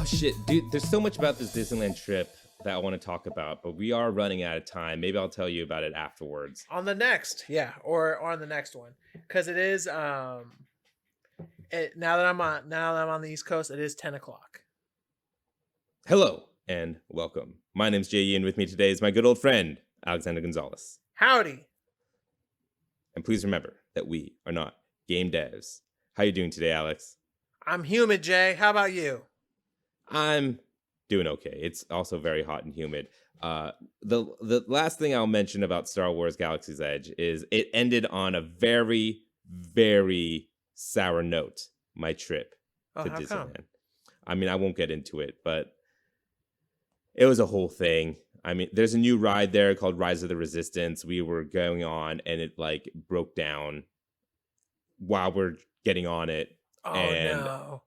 shit, dude, there's so much about this Disneyland trip that I want to talk about, but we are running out of time. Maybe I'll tell you about it afterwards. On the next, yeah, or on the next one, because it is now that I'm on the East Coast, it is 10 o'clock. Hello and welcome. My name's Jay, and with me today is my good old friend Alexander Gonzalez. Howdy. And please remember that we are not game devs. How you doing today, Alex? I'm humid, Jay. How about you? I'm doing okay. It's also very hot and humid. The last thing I'll mention about Star Wars Galaxy's Edge is it ended on a very, very sour note, my trip to Disneyland. Come? I mean, I won't get into it, but it was a whole thing. I mean, there's a new ride there called Rise of the Resistance. We were going on and it like broke down while we're getting on it. Oh, and, no.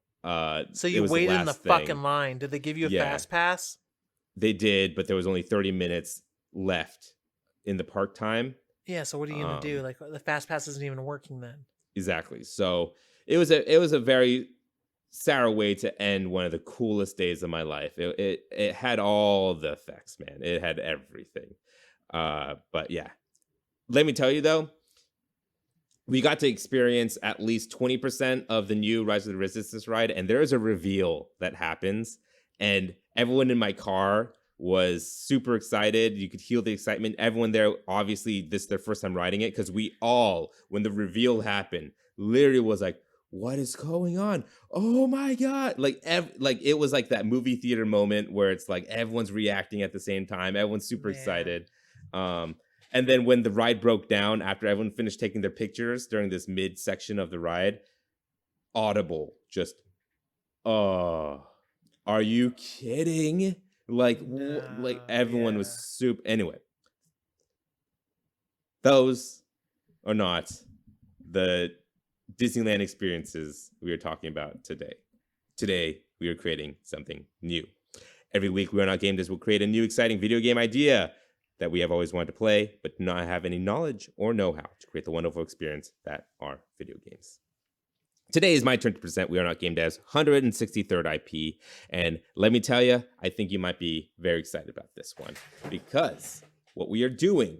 So you waited in the fucking line. Did they give you a fast pass? They did, but there was only 30 minutes left in the park time. Yeah, so what are you going to do? Like, the fast pass isn't even working then. Exactly. So it was a very sour way to end one of the coolest days of my life. It had all the effects, man. It had everything. But yeah, let me tell you though, we got to experience at least 20% of the new Rise of the Resistance ride, and there is a reveal that happens, and everyone in my car was super excited. You could hear the excitement. Everyone there, obviously, this is their first time riding it, because we all, when the reveal happened, literally was like, what is going on? Oh my God. Like it was like that movie theater moment where it's like everyone's reacting at the same time. Everyone's super excited. And then when the ride broke down, after everyone finished taking their pictures during this mid section of the ride, audible, just, are you kidding? Like, like everyone was super. Anyway, those are not the Disneyland experiences we are talking about today. Today, we are creating something new. Every week, We Are Not Game Devs will create a new exciting video game idea that we have always wanted to play, but do not have any knowledge or know-how to create the wonderful experience that are video games. Today is my turn to present We Are Not Game Devs' 163rd IP, and let me tell you, I think you might be very excited about this one, because what we are doing,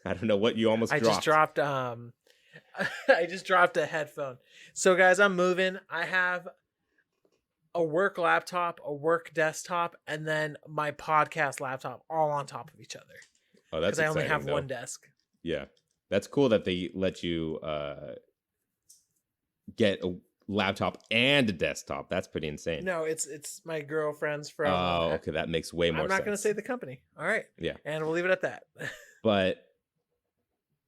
I don't know what you almost dropped. I just dropped a headphone. So guys, I'm moving. I have a work laptop, a work desktop, and then my podcast laptop all on top of each other. Oh, that's exciting. Because I only have one desk. Yeah. That's cool that they let you get a laptop and a desktop. That's pretty insane. No, it's my girlfriend's from... Oh, okay. That makes way more sense. I'm not going to say the company. All right. Yeah. And we'll leave it at that. But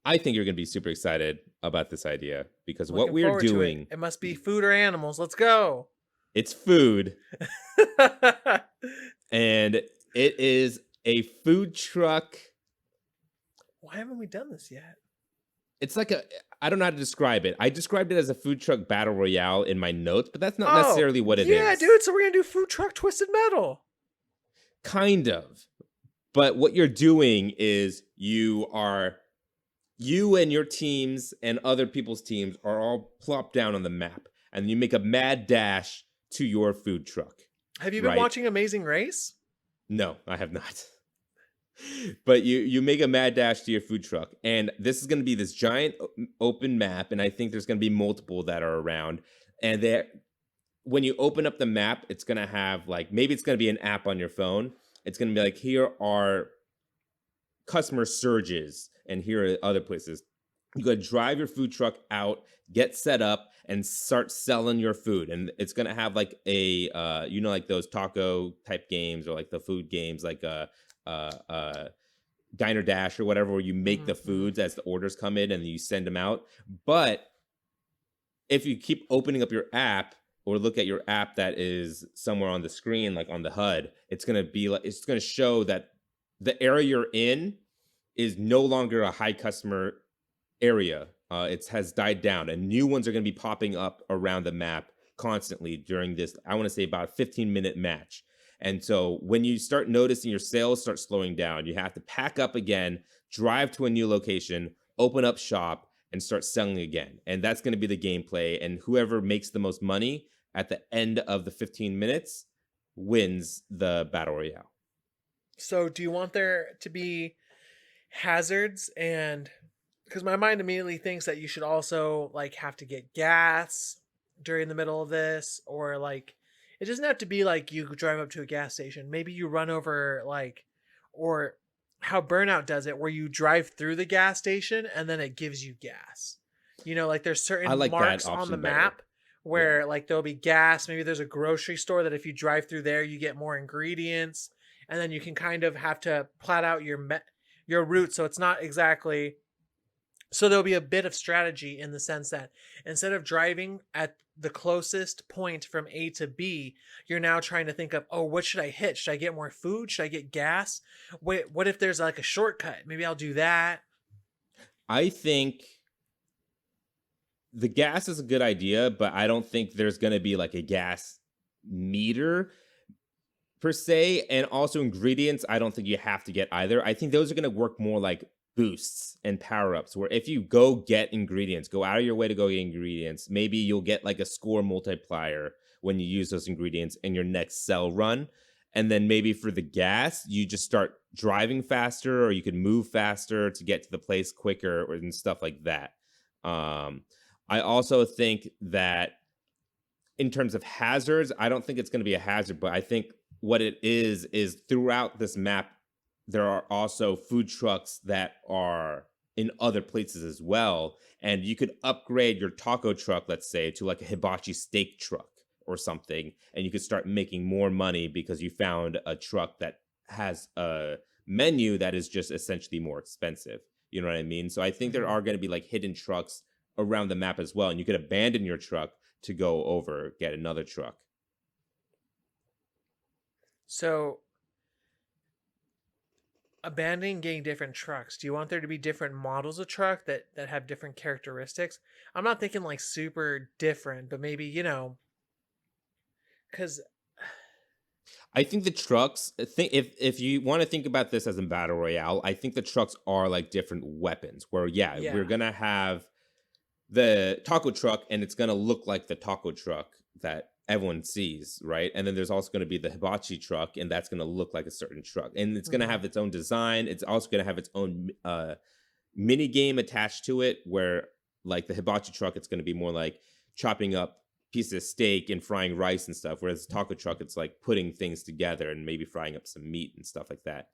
I think you're going to be super excited about this idea, because what we are doing... It must be food or animals. Let's go. It's food. And it is a food truck. Why haven't we done this yet? It's like I don't know how to describe it. I described it as a food truck battle royale in my notes, but that's not necessarily what it is. Yeah, dude, so we're going to do food truck Twisted Metal. Kind of. But what you're doing is you and your teams and other people's teams are all plopped down on the map, and you make a mad dash to your food truck. Have you been watching Amazing Race? No, I have not. But you make a mad dash to your food truck, and this is going to be this giant open map, and I think there's going to be multiple that are around. And when you open up the map, it's going to have maybe it's going to be an app on your phone. It's going to be like, here are customer surges, and here are other places. You got to drive your food truck out, get set up, and start selling your food. And it's going to have like a, like those taco type games, or like the food games, like Diner Dash or whatever, where you make the foods as the orders come in and you send them out. But if you keep opening up your app, or look at your app that is somewhere on the screen, like on the HUD, it's going to show that the area you're in is no longer a high customer area. It has died down, and new ones are going to be popping up around the map constantly during this, I want to say, about a 15-minute match. And so when you start noticing your sales start slowing down, you have to pack up again, drive to a new location, open up shop, and start selling again. And that's going to be the gameplay. And whoever makes the most money at the end of the 15 minutes wins the battle royale. So do you want there to be hazards? And because my mind immediately thinks that you should also like have to get gas during the middle of this, or like it doesn't have to be like you drive up to a gas station. Maybe you run over like, or how Burnout does it, where you drive through the gas station and then it gives you gas. Like there's I certain like that marks on the option better. map Yeah. where like there'll be gas. Maybe there's a grocery store that if you drive through there, you get more ingredients, and then you can kind of have to plat out your route so it's not exactly. So there'll be a bit of strategy in the sense that instead of driving at the closest point from A to B, you're now trying to think of, oh, what should I hit? Should I get more food? Should I get gas? Wait, what if there's like a shortcut? Maybe I'll do that. I think the gas is a good idea, but I don't think there's going to be like a gas meter per se. And also ingredients, I don't think you have to get either. I think those are going to work more like boosts and power ups, where if you go get ingredients, go out of your way to go get ingredients, maybe you'll get like a score multiplier when you use those ingredients in your next sell run. And then maybe for the gas, you just start driving faster, or you can move faster to get to the place quicker, and stuff like that. I also think that in terms of hazards, I don't think it's going to be a hazard, but I think what it is throughout this map, there are also food trucks that are in other places as well. And you could upgrade your taco truck, let's say, to like a hibachi steak truck or something. And you could start making more money because you found a truck that has a menu that is just essentially more expensive. You know what I mean? So I think there are going to be like hidden trucks around the map as well. And you could abandon your truck to go over, get another truck. So abandoning getting different trucks, do you want there to be different models of truck that have different characteristics? I'm not thinking like super different, but maybe because I think the trucks, if you want to think about this as a battle royale, I think the trucks are like different weapons. Where we're yeah. gonna have the taco truck, and it's gonna look like the taco truck that everyone sees, right? And then there's also gonna be the hibachi truck, and that's gonna look like a certain truck, and it's gonna have its own design. It's also gonna have its own mini game attached to it, where like the hibachi truck, it's gonna be more like chopping up pieces of steak and frying rice and stuff, whereas the taco truck, it's like putting things together and maybe frying up some meat and stuff like that.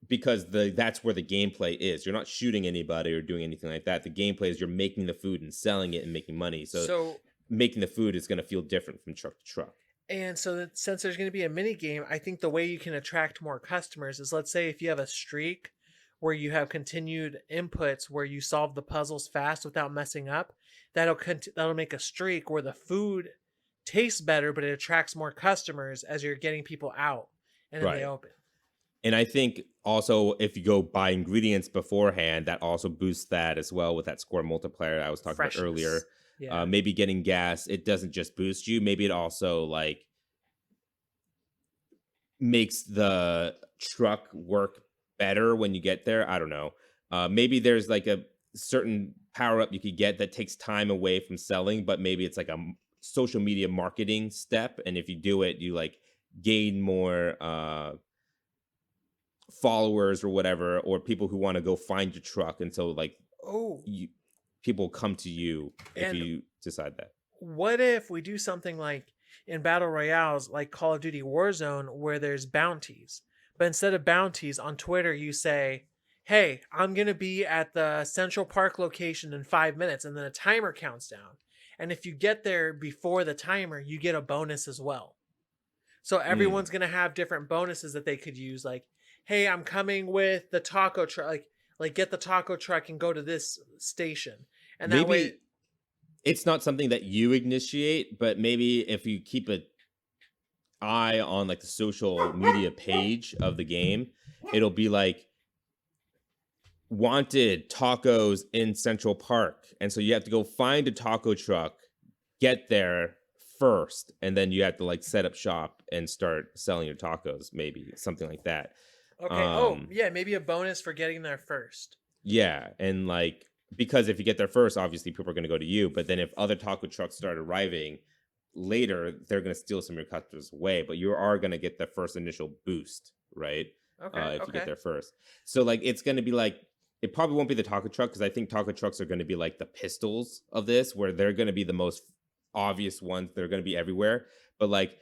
Because that's where the gameplay is. You're not shooting anybody or doing anything like that. The gameplay is you're making the food and selling it and making money. So making the food is going to feel different from truck to truck. And so that since there's going to be a mini game, I think the way you can attract more customers is, let's say if you have a streak where you have continued inputs where you solve the puzzles fast without messing up, that'll make a streak where the food tastes better, but it attracts more customers as you're getting people out and then they open. And I think also if you go buy ingredients beforehand, that also boosts that as well with that score multiplier I was talking about earlier. Yeah. Maybe getting gas, it doesn't just boost you. Maybe it also like makes the truck work better when you get there. I don't know. Maybe there's like a certain power up you could get that takes time away from selling, but maybe it's like a social media marketing step. And if you do it, you like gain more followers or whatever, or people who want to go find your truck. And so like, people come to you if you decide that. What if we do something like in battle royales, like Call of Duty Warzone, where there's bounties, but instead of bounties on Twitter, you say, hey, I'm going to be at the Central Park location in 5 minutes, and then a timer counts down. And if you get there before the timer, you get a bonus as well. So everyone's going to have different bonuses that they could use. Like, hey, I'm coming with the taco truck. Like get the taco truck and go to this station. And that way, it's not something that you initiate, but maybe if you keep an eye on like the social media page of the game, it'll be like wanted tacos in Central Park. And so you have to go find a taco truck, get there first, and then you have to like set up shop and start selling your tacos, maybe something like that. Okay. Maybe a bonus for getting there first. Yeah, and like, because if you get there first, obviously people are going to go to you, but then if other taco trucks start arriving, later they're going to steal some of your customers away, but you are going to get the first initial boost, right? Okay, If you get okay. there first. So like it's going to be like, it probably won't be the taco truck, because I think taco trucks are going to be like the pistols of this, where they're going to be the most obvious ones. They're going to be everywhere. But like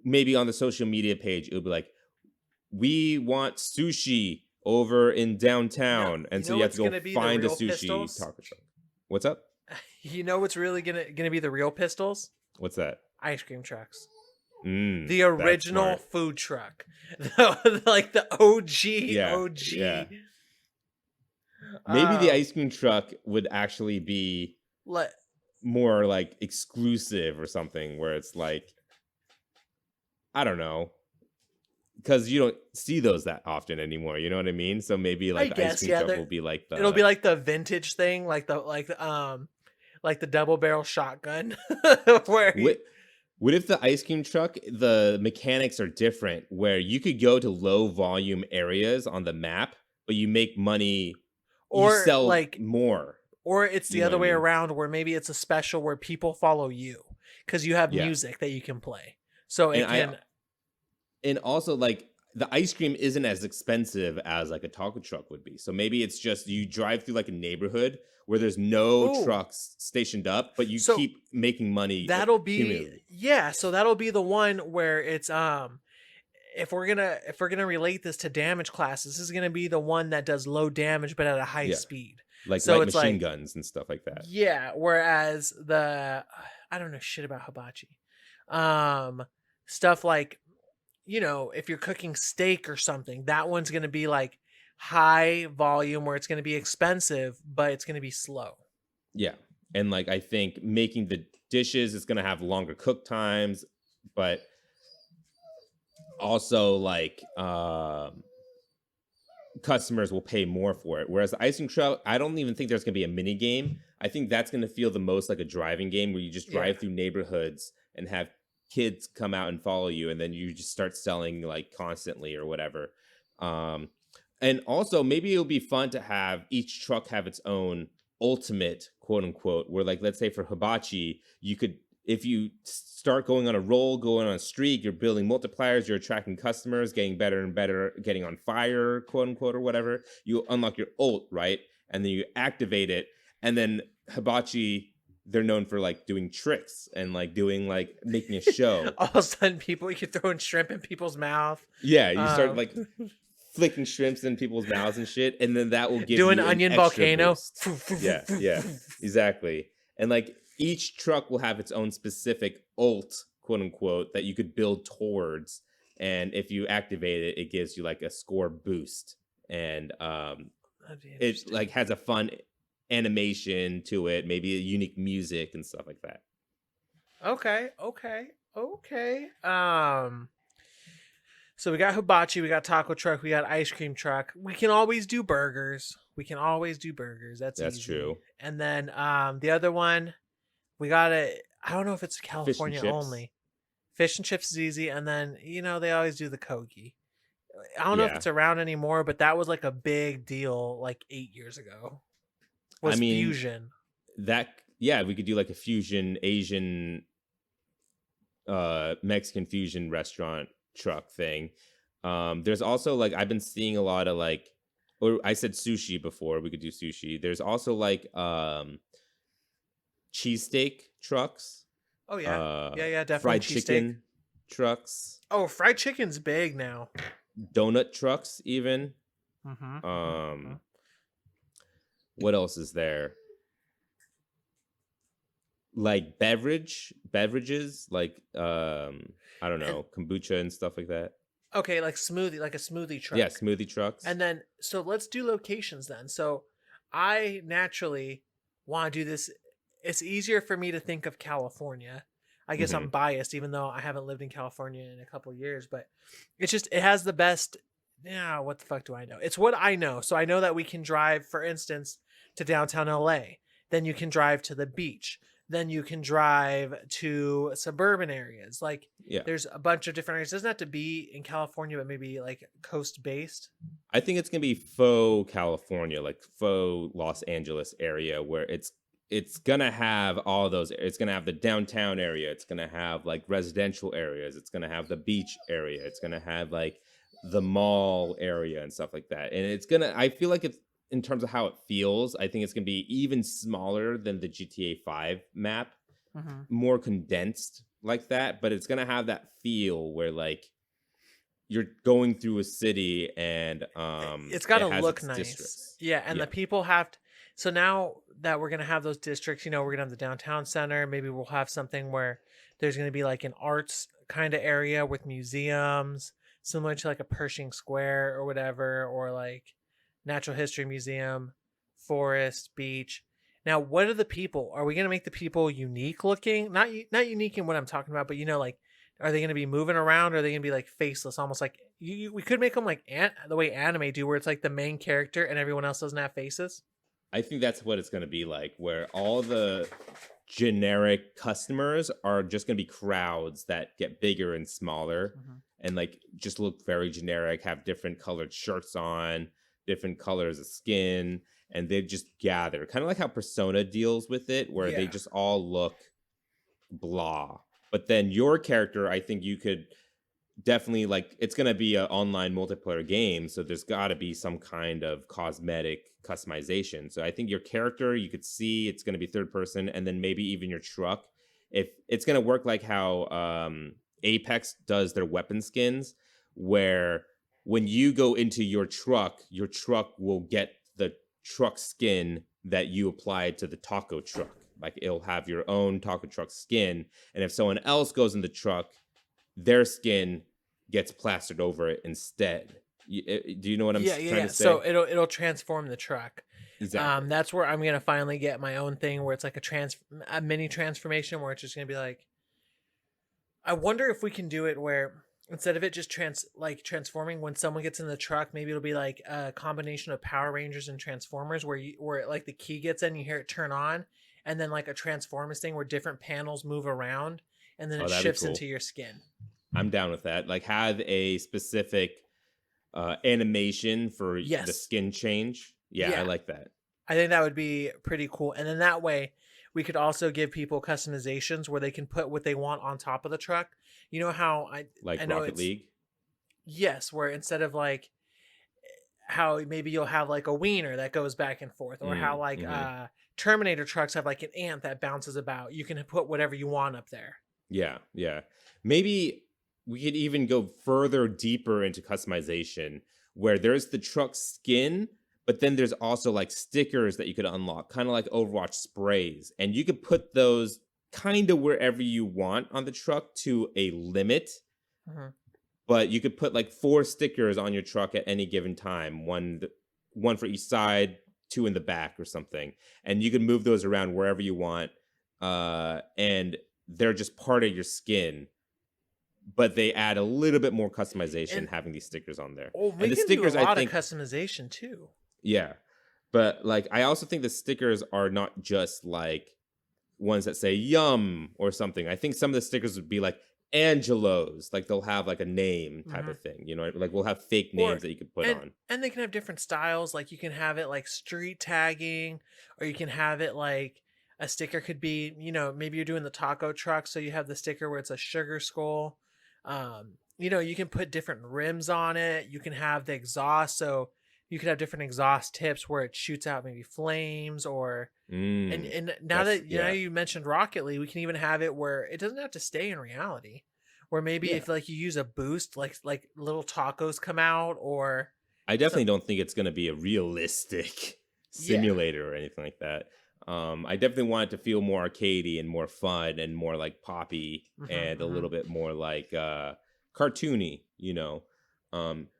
maybe on the social media page, it'll be like, we want sushi over in downtown, and You so know you have to what's go gonna be the find a real sushi pistols? taco truck. What's up? You know what's really gonna be the real pistols? What's that? Ice cream trucks. Mm, The that's original smart. food truck. Like the OG Yeah, yeah. OG. Maybe the Um ice cream truck would actually be let more like exclusive or something, where it's like, I don't know, because you don't see those that often anymore. You know what I mean? So maybe I like the ice guess, cream yeah, truck will be like it'll be the, like the vintage thing, like the double barrel shotgun where you, what what if the ice cream truck, the mechanics are different, where you could go to low volume areas on the map, but you make money, you or sell like more. or it's You the know what other I way mean? around where maybe it's a special where people follow you because you have Yeah. music that you can play. So And it I can and also like the ice cream isn't as expensive as like a taco truck would be. So maybe it's just you drive through like a neighborhood where there's no oh, trucks stationed up, but you so keep making money that'll be cumulatively. yeah, so that'll be the one where it's if we're gonna relate this to damage classes, this is gonna be the one that does low damage but at a high Yeah. speed. Like So light it's machine like guns and stuff like that. yeah, whereas the I don't know shit about hibachi. Um Stuff like if you're cooking steak or something, that one's going to be like high volume where it's going to be expensive, but it's going to be slow. Yeah. And like I think making the dishes is gonna have longer cook times, but also like customers will pay more for it. Whereas the icing truck, I don't even think there's gonna be a mini game. I think that's gonna feel the most like a driving game, where you just Yeah. drive through neighborhoods and have kids come out and follow you, and then you just start selling like constantly or whatever. Um, and also maybe it'll be fun to have each truck have its own ultimate, quote unquote, where like let's say for hibachi, you could, if you start going on a roll, going on a streak, you're building multipliers, you're attracting customers, getting better and better, getting on fire, quote unquote, or whatever. You unlock your ult, right? And then you activate it. And then hibachi, they're known for like doing tricks and like doing like making a show. All of a sudden, you're throwing shrimp in people's mouth, Yeah, you start um, like flicking shrimps in people's mouths and shit, and then that will give doing you an onion extra volcano. boost. Yeah, yeah, exactly. And like each truck will have its own specific ult, quote unquote, that you could build towards, and if you activate it, it gives you like a score boost, and That'd be it interesting. like has a fun animation to it, maybe a unique music and stuff like that. Okay, okay, okay. So we got hibachi, we got taco truck, we got ice cream truck. We can always do burgers. We can always do burgers. That's That's easy. true. And then the other one, we got it. I don't know if it's Fish and California chips. only. Fish and chips is easy, and then they always do the kogi. I don't know if Yeah, it's around anymore, but that was like a big deal like 8 years ago. I Was mean fusion. that. Yeah, we could do like a fusion Asian Mexican fusion restaurant truck thing. There's also like I've been seeing a lot of like, or I said sushi before, we could do sushi. There's also like cheesesteak trucks, Oh yeah, yeah, yeah, definitely fried cheesesteak. chicken trucks, Oh, fried chicken's big now. donut trucks even. Mm-hmm, mm-hmm. Um what else is there? Like beverages like I don't And know, kombucha and stuff like that. okay, like a smoothie Yeah, truck. smoothie trucks. And then, so let's do locations then. So I naturally want to do this. It's easier for me to think of California. I guess I'm Mhm. biased, even though I haven't lived in California in a couple years, but it has the best. Yeah, what the fuck do I know? It's what I know. So I know that we can drive, for instance, to downtown LA. Then you can drive to the beach. Then you can drive to suburban areas. Like Yeah. there's a bunch of different areas. It doesn't have to be in California, but maybe like coast based. I think it's gonna be faux California, like faux Los Angeles area, where it's gonna have all those. It's gonna have the downtown area. It's gonna have like residential areas. It's gonna have the beach area. It's gonna have like the mall area and stuff like that. And it's gonna. I feel like it's in terms of how it feels. I think it's gonna be even smaller than the GTA 5 map, Mhm. more condensed like that. But it's gonna have that feel where like you're going through a city and It's got it to has look its nice. districts. Yeah, and the Yeah. people have to, so now that we're going to have those districts, we're going to have the downtown center, maybe we'll have something where there's going to be like an arts kind of area with museums, similar to like a Pershing Square or whatever, or like Natural History Museum, forest, beach. Now, what are the people? Are we going to make the people unique looking? Not unique in what I'm talking about, but like, are they going to be moving around? Or are they going to be like faceless, almost like we could make them like the way anime do, where it's like the main character and everyone else doesn't have faces? I think that's what it's going to be like, where all the generic customers are just going to be crowds that get bigger and smaller Mm-hmm. and like just look very generic, have different colored shirts on, different colors of skin, and they just gather. Kind of like how Persona deals with it, where they Yeah. just all look blah. But then your character, I think you could definitely like it's going to be an online multiplayer game, so there's got to be some kind of cosmetic customization. So I think your character, you could see it's going to be third person, and then maybe even your truck, if it's going to work like how Apex does their weapon skins, where when you go into your truck will get the truck skin that you applied to the taco truck. Like it'll have your own taco truck skin, and if someone else goes in the truck, their skin gets plastered over it instead. Do you know what I'm trying to say? So it'll transform the truck. Exactly. That's where I'm gonna finally get my own thing where it's like a mini transformation where it's just gonna be like, I wonder if we can do it where instead of it just transforming when someone gets in the truck, maybe it'll be like a combination of Power Rangers and Transformers where like the key gets in, you hear it turn on, and then like a Transformers thing where different panels move around and then Oh, it that'd be shifts cool. into your skin. I'm down with that. Like have a specific animation for the Yes. skin change. Yeah, I Yeah. like that. I think that would be pretty cool. And then that way we could also give people customizations where they can put what they want on top of the truck. You know how Like I know Rocket it's League. yes, where instead of like how maybe you'll have like a wiener that goes back and forth, or how like Mm-hmm. Terminator trucks have like an ant that bounces about. You can put whatever you want up there. Yeah, yeah. Maybe we could even go further deeper into customization where there's the truck skin, but then there's also like stickers that you could unlock, kind of like Overwatch sprays. And you could put those kind of wherever you want on the truck to a limit, Mm-hmm. but you could put like 4 stickers on your truck at any given time, one for each side, 2 in the back or something. And you can move those around wherever you want. And they're just part of your skin, but they add a little bit more customization And having these stickers on there. oh, And we the can do a stickers, I lot of think, customization too. yeah. But like, I also think the stickers are not just like ones that say yum or something. I think some of the stickers would be like Angelo's, like they'll have like a name type Mm-hmm. of thing, like we'll have fake Or names that you could put and on. and they can have different styles. Like you can have it like street tagging, or you can have it like a sticker could be, maybe you're doing the taco truck, so you have the sticker where it's a sugar skull. You can put different rims on it. You can have the exhaust, so you could have different exhaust tips where it shoots out maybe flames, or Mm, and now that's that yeah, you mentioned Rocket League, we can even have it where it doesn't have to stay in reality. Where maybe yeah. if like you use a boost, like little tacos come out, or I so definitely don't think it's going to be a realistic yeah. simulator or anything like that. I definitely want it to feel more arcadey and more fun and more like poppy Hmm. and a Hmm. little bit more like cartoony,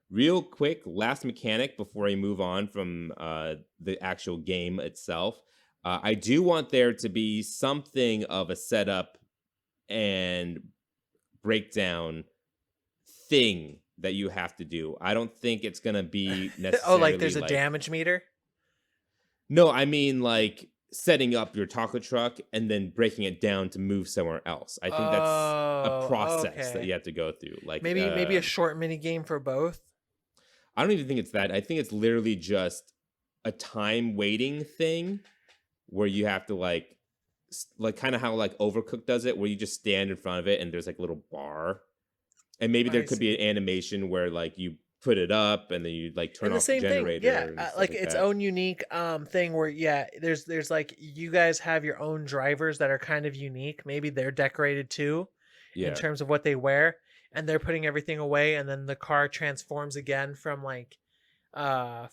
Real quick, last mechanic before I move on from the actual game itself. I do want there to be something of a setup and breakdown thing that you have to do. I don't think it's going to be Oh, like necessarily there's a like, damage meter. no, I mean like setting up your taco truck and then breaking it down to move somewhere else. I think that's a Oh, process that okay. you have to go through. Like, Maybe a short mini game for both. I don't even think it's that. I think it's literally just a time waiting thing where you have to like kind of how like Overcooked does it, where you just stand in front of it and there's like a little bar, and maybe there I could be see. an animation where like you put it up and then you like turn And the off the same thing, yeah, generator and stuff like like its that. own unique thing where yeah, there's like you guys have your own drivers that are kind of unique. Maybe they're decorated too in Yeah, terms of what they wear, and they're putting everything away, and then the car transforms again from like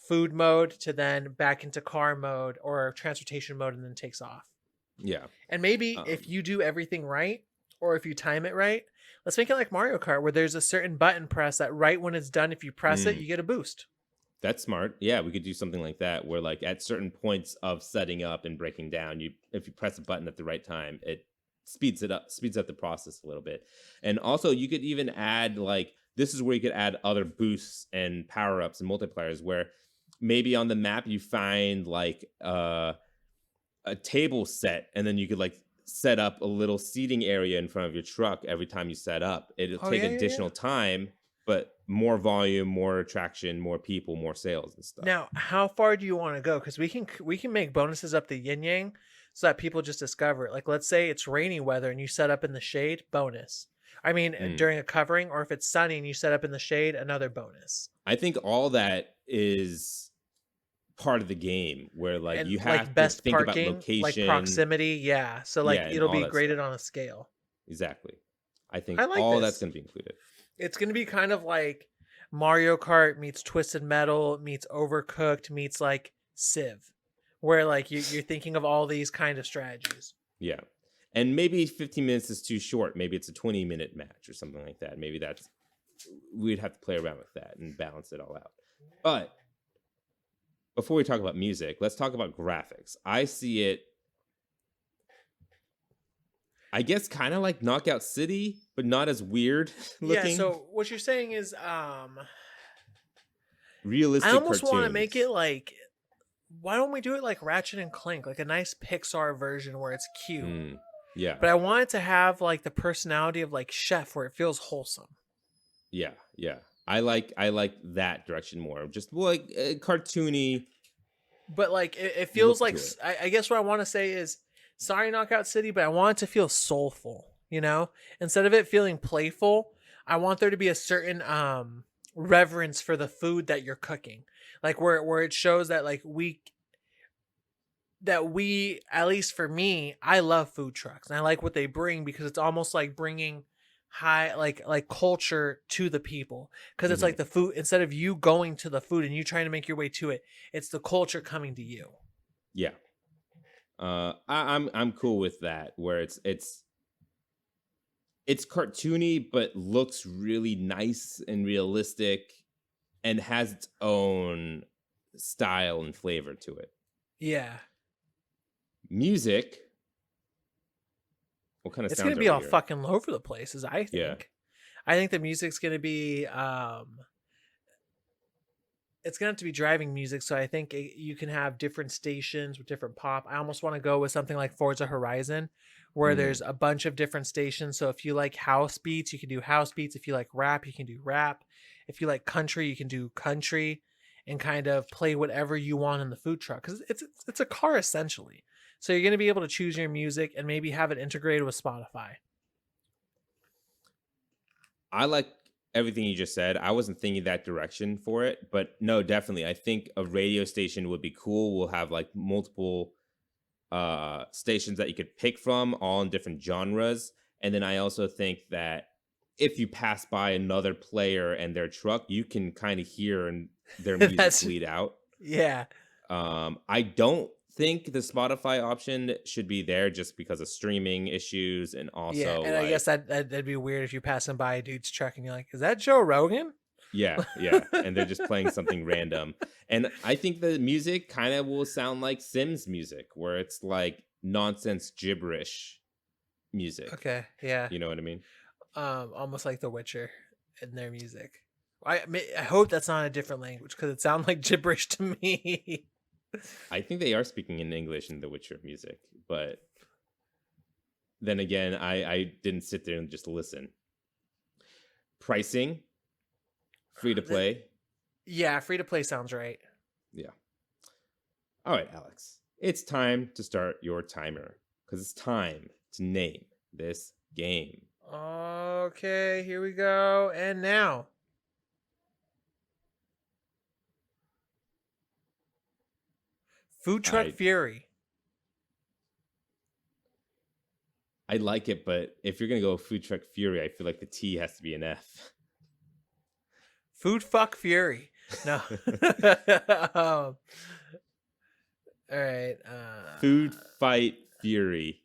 food mode to then back into car mode or transportation mode and then takes off. yeah. And maybe if Um, you do everything right, or if you time it right, let's make it like Mario Kart where there's a certain button press that right when it's done, if you press it, mm. you get a boost. That's smart. Yeah, we could do something like that where like at certain points of setting up and breaking down, you if you press a button at the right time, it speeds up the process a little bit. And also you could even add like this is where you could add other boosts and power-ups and multipliers where maybe on the map you find like a table set and then you could like set up a little seating area in front of your truck every time you set up. It'll Oh take yeah, yeah, yeah. additional time, but more volume, more attraction, more people, more sales and stuff. Now, how far do you want to go? Because we can make bonuses up the yin yang, so that people just discover it. Like, let's say it's rainy weather and you set up in the shade, bonus. I mean, Mm. during a covering, or if it's sunny and you set up in the shade, another bonus. I think all that is part of the game where like And you like have to best think about parking, like location, proximity, yeah. So like yeah, and it'll all be that stuff. graded on a scale. Exactly. I think I like all that's this. going to be included. It's gonna be kind of like Mario Kart meets Twisted Metal meets Overcooked meets like Civ, where like you're thinking of all these kind of strategies. Yeah. And maybe 15 minutes is too short. Maybe it's a 20-minute match or something like that. Maybe that's we'd have to play around with that and balance it all out. But before we talk about music, let's talk about graphics. I see it, I guess, kind of like Knockout City, but not as weird Yeah, looking. so what you're saying is I Realistic almost want to make it cartoons. like why don't we do it like Ratchet and Clank, like a nice Pixar version where it's cute. Mm, yeah, But I want it to have like the personality of like Chef where it feels wholesome. yeah, yeah. I like that direction more. Just like a cartoony But like it feels look like to it. I guess what I want to say is sorry Knockout City, but I want it to feel soulful, you know? Instead of it feeling playful, I want there to be a certain reverence for the food that you're cooking. Like where it shows that like we at least for me, I love food trucks and I like what they bring because it's almost like bringing high like culture to the people because it's Mhm. like the food instead of you going to the food and you trying to make your way to it, it's the culture coming to you. Yeah. I'm cool with that where it's cartoony but looks really nice and realistic and has its own style and flavor to it. Yeah, Music, what kind of it's gonna sounds are be we all hearing? fucking over the places. Yeah. I think the music's gonna be it's gonna have to be driving music. So I think you can have different stations with different pop. I almost want to go with something like Forza Horizon, where Mm, there's a bunch of different stations. So if you like house beats, you can do house beats. If you like rap, you can do rap. If you like country, you can do country, and kind of play whatever you want in the food truck because it's a car essentially. So you're gonna be able to choose your music and maybe have it integrated with Spotify. I like everything you just said. I wasn't thinking that direction for it, but no, definitely. I think a radio station would be cool. We'll have like multiple stations that you could pick from, all in different genres. And then I also think that if you pass by another player and their truck, you can kind of hear their music That's bleed out. yeah. I don't think the Spotify option should be there just because of streaming issues and Yeah, also and I guess like that'd be weird if you're passing by a dude's truck and you're like, "Is that Joe Rogan?" yeah, yeah, and they're just playing something random. And I think the music kind of will sound like Sims music, where it's like nonsense gibberish music. Okay, yeah. You know what I mean? Almost like The Witcher in their music. I hope that's not a different language because it sounds like gibberish to me. I think they are speaking in English in The Witcher music, but then again, I didn't sit there and just listen. Pricing, free to The- play. yeah, free to play sounds right. Yeah. All right, Alex. It's time to start your timer because it's time to name this game. Okay, here we go. And now. Food Truck I Fury. I like it, but if you're gonna go Food Truck Fury, I feel like the T has to be an F. Food Fuck Fury. No. All right. Food Fight Fury.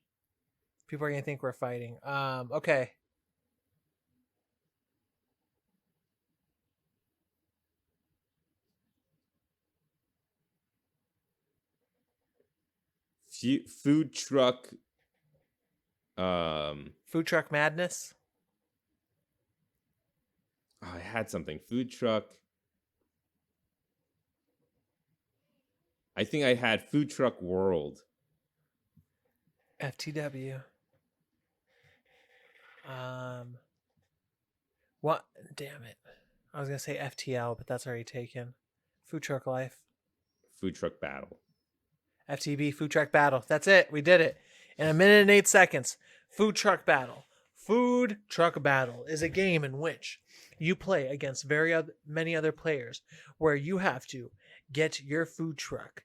People are gonna think we're fighting. Okay. Food Truck. Food Truck Madness. Oh, I had something. Food Truck. I think I had Food Truck World. FTW. What? Damn it. I was gonna say FTL, but that's already taken. Food Truck Life. Food Truck Battle. FTB Food Truck Battle. That's it. We did it. In a minute and 8 seconds. Food Truck Battle. Food Truck Battle is a game in which you play against many other players where you have to get your food truck,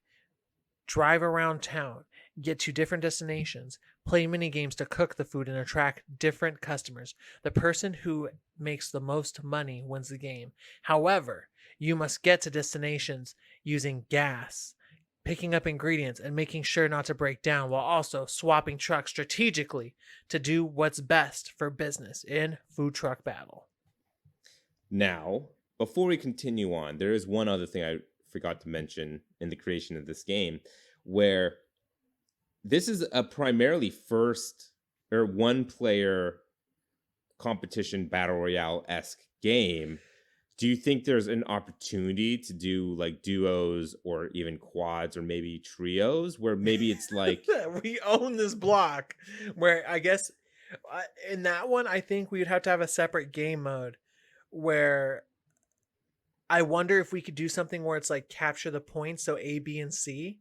drive around town, get to different destinations, play mini games to cook the food and attract different customers. The person who makes the most money wins the game. However, you must get to destinations using gas, picking up ingredients, and making sure not to break down while also swapping trucks strategically to do what's best for business in Food Truck Battle. Now, before we continue on, there is one other thing I forgot to mention in the creation of this game, where this is a primarily first or one player competition battle royale-esque game. Do you think there's an opportunity to do like duos or even quads or maybe trios where maybe it's like we own this block where I guess in that one I think we would have to have a separate game mode where I wonder if we could do something where it's like capture the points, so A, B, and C,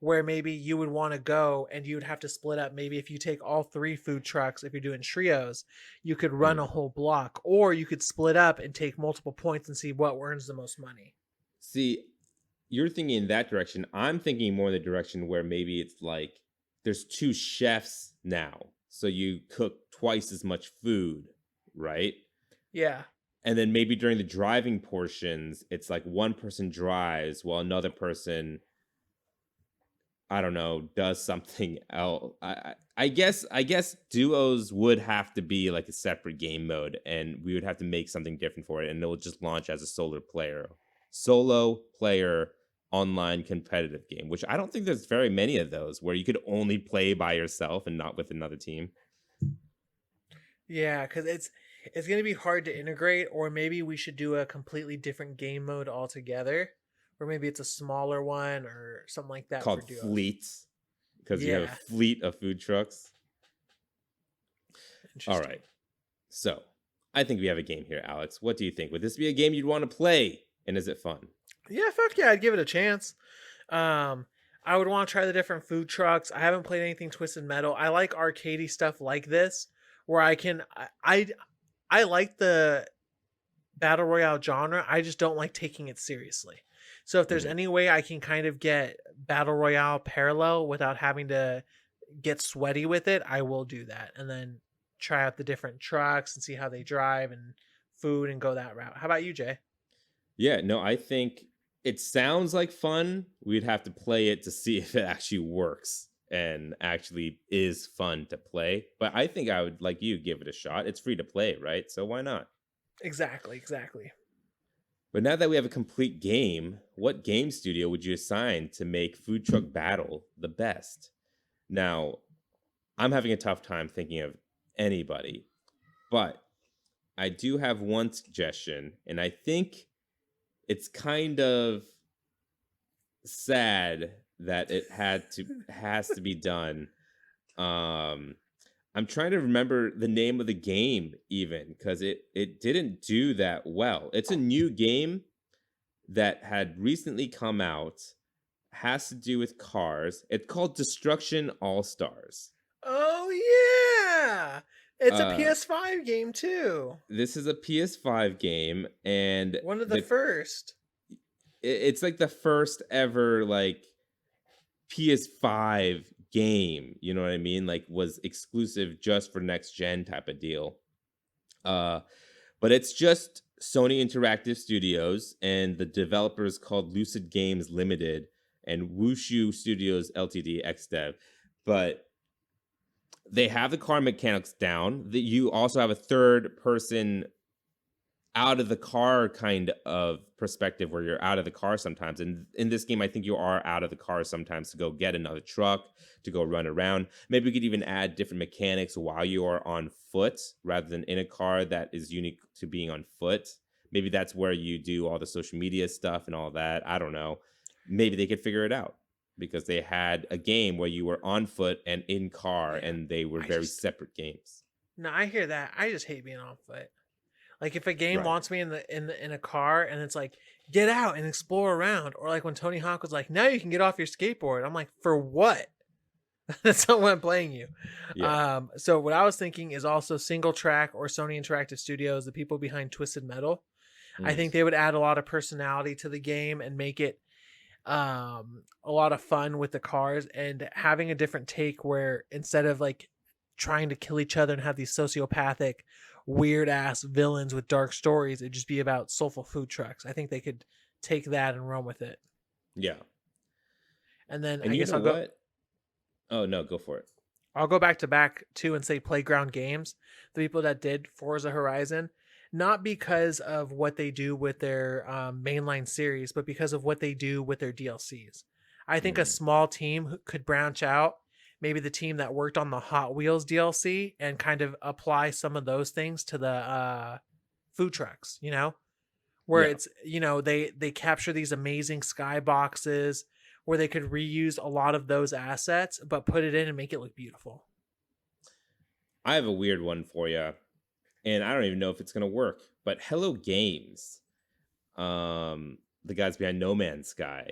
where maybe you would want to go and you would have to split up. Maybe if you take all 3 food trucks, if you're doing trios, you could run a whole block, or you could split up and take multiple points and see what earns the most money. See, you're thinking in that direction. I'm thinking more in the direction where maybe it's like there's 2 chefs now, so you cook twice as much food, right? Yeah. And then maybe during the driving portions, it's like one person drives while another person, I don't know, does something else. I guess duos would have to be like a separate game mode, and we would have to make something different for it, and it will just launch as a solo player online competitive game, which I don't think there's very many of those where you could only play by yourself and not with another team. Yeah, because it's going to be hard to integrate, or maybe we should do a completely different game mode altogether, or maybe it's a smaller one or something like that Called for duos. fleets, because you have a fleet of food trucks. All right, so I think we have a game here, Alex. What do you think? Would this be a game you'd want to play, and is it fun? Yeah, fuck yeah, I'd give it a chance. I would want to try the different food trucks. I haven't played anything Twisted Metal. I like arcadey stuff like this, where I like the battle royale genre. I just don't like taking it seriously. So if there's any way I can kind of get battle royale parallel without having to get sweaty with it, I will do that, and then try out the different trucks and see how they drive and food and go that route. How about you, Jay? Yeah, no, I think it sounds like fun. We'd have to play it to see if it actually works and actually is fun to play. But I think I would, like you, give it a shot. It's free to play, right? So why not? Exactly. But now that we have a complete game, what game studio would you assign to make Food Truck Battle the best? Now, I'm having a tough time thinking of anybody, but I do have one suggestion, and I think it's kind of sad that it has to be done. I'm trying to remember the name of the game even because it didn't do that well. It's a new game that had recently come out. has to do with cars. It's called Destruction All Stars. Oh yeah, it's a Uh, PS5 game too. this is a PS5 game, and One of the first. it's like the first ever like PS5 game. You know what I mean? Like was exclusive just for next gen type of deal. Uh, but it's just Sony Interactive Studios, and the developer is called Lucid Games Limited and Wushu Studios Ltd. XDev. But they have the car mechanics down. That you also have a third person out of the car kind of perspective where you're out of the car sometimes. And in this game, I think you are out of the car sometimes to go get another truck, to go run around. Maybe we could even add different mechanics while you are on foot rather than in a car that is unique to being on foot. Maybe that's where you do all the social media stuff and all that. I don't know. Maybe they could figure it out because they had a game where you were on foot and in car, and they were very separate games. No, I hear that. I just hate being on foot. Like if a game Right. wants me in a car and it's like get out and explore around, or like when Tony Hawk was like, now you can get off your skateboard. I'm like, for what? That's not what I'm playing you. Yeah. So what I was thinking is also Single Track or Sony Interactive Studios, the people behind Twisted Metal. I think they would add a lot of personality to the game and make it a lot of fun with the cars, and having a different take where instead of like trying to kill each other and have these sociopathic weird ass villains with dark stories, it'd just be about soulful food trucks. I think they could take that and run with it. Yeah. And then And I you guess know I'll go what? Oh no, go for it. I'll go back too and say Playground Games, the people that did Forza Horizon, not because of what they do with their mainline series, but because of what they do with their DLCs. I think a small team could branch out, maybe the team that worked on the Hot Wheels DLC, and kind of apply some of those things to the food trucks, you know, where Yeah. it's, you know, they capture these amazing skyboxes where they could reuse a lot of those assets, but put it in and make it look beautiful. I have a weird one for you, and I don't even know if it's gonna work. But Hello Games, the guys behind No Man's Sky,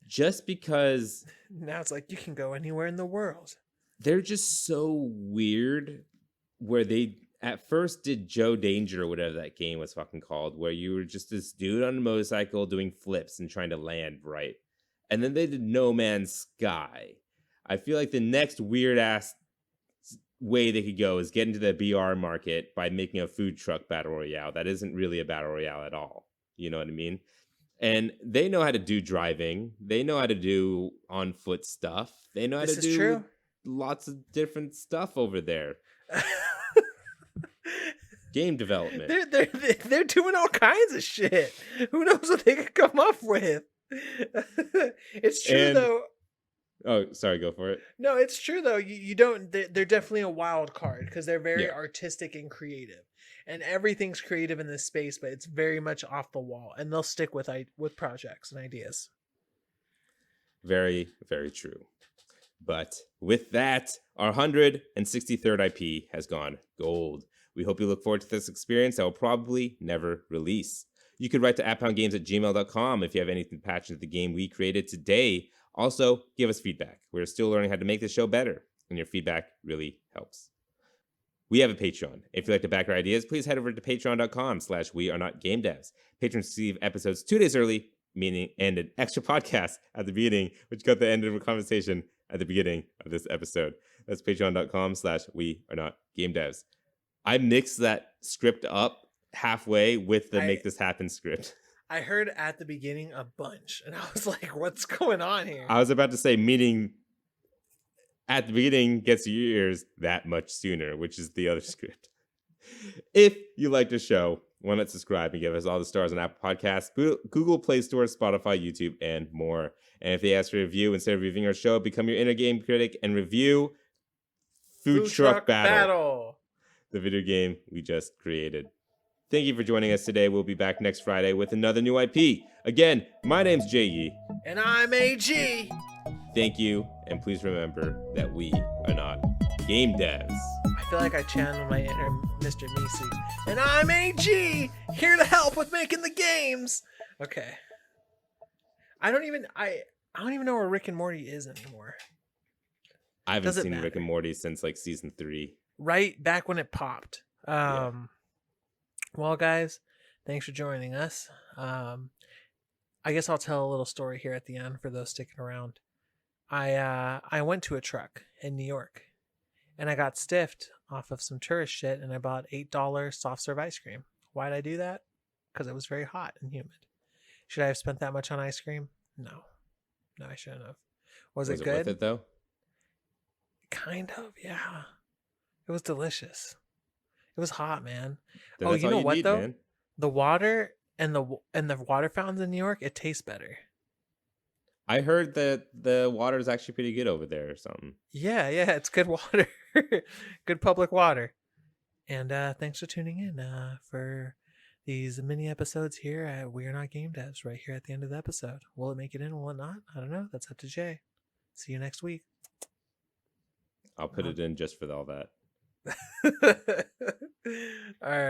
just because Now it's like you can go anywhere in the world. they're just so weird, where they at first did Joe Danger or whatever that game was fucking called, where you were just this dude on a motorcycle doing flips and trying to land right, and then they did No Man's Sky. I feel like the next weird ass way they could go is get into the BR market by making a food truck battle royale that isn't really a battle royale at all. You know what I mean? And they know how to do driving. They know how to do on foot stuff. They know how This to is do true. lots of different stuff over there. Game development. They're doing all kinds of shit. Who knows what they could come up with? It's true And- though. Oh, sorry, go for it. No, it's true though. You don't. They're definitely a wild card because they're very Yeah. artistic and creative, and everything's creative in this space. But it's very much off the wall, and they'll stick with projects and ideas. Very, very true. But with that, our 163rd IP has gone gold. We hope you look forward to this experience that will probably never release. You could write to apphoundgames@gmail.com if you have anything passionate to the game we created today. Also, give us feedback. We're still learning how to make this show better, and your feedback really helps. We have a Patreon. If you'd like to back our ideas, please head over to patreon.com/wearenotgamedevs. Patrons receive episodes 2 days early, meaning and an extra podcast at the beginning, which got the end of a conversation at the beginning of this episode. That's patreon.com/wearenotgamedevs. I mixed that script up halfway with the Make This Happen script. I heard at the beginning a bunch, and I was like, "What's going on here?" I was about to say, meaning at the beginning gets to your ears that much sooner, which is the other script. If you like the show, why not subscribe and give us all the stars on Apple Podcasts, Google Play Store, Spotify, YouTube, and more. And if they ask for a review instead of reviewing our show, become your inner game critic and review Food Truck Battle, the video game we just created. Thank you for joining us today. We'll be back next Friday with another new IP. Again, my name's Jay Yee. And I'm AG. Thank you, and please remember that we are not game devs. I feel like I channeled my inner Mr. Meese. And I'm AG, here to help with making the games. Okay. I I don't even know where Rick and Morty is anymore. I haven't Doesn't seen Rick and matter. Morty since like season 3. Right back when it popped. Yeah. Well, guys, thanks for joining us. I guess I'll tell a little story here at the end for those sticking around. I went to a truck in New York, and I got stiffed off of some tourist shit, and I bought $8 soft serve ice cream. Why'd I do that? Because it was very hot and humid. Should I have spent that much on ice cream? No, no, I shouldn't have. Was Was it it worth good? it though? Kind of, yeah. It was delicious. It was hot, man. Then Oh, that's you all know you what need, though? man. The water and the water fountains in New York, it tastes better. I heard that the water is actually pretty good over there or something. Yeah, yeah, it's good water. Good public water. And thanks for tuning in for these mini episodes here at We're Not Game Devs right here at the end of the episode. Will it make it in? Will it not? I don't know. That's up to Jay. See you next week. I'll put it in just for all that. All right.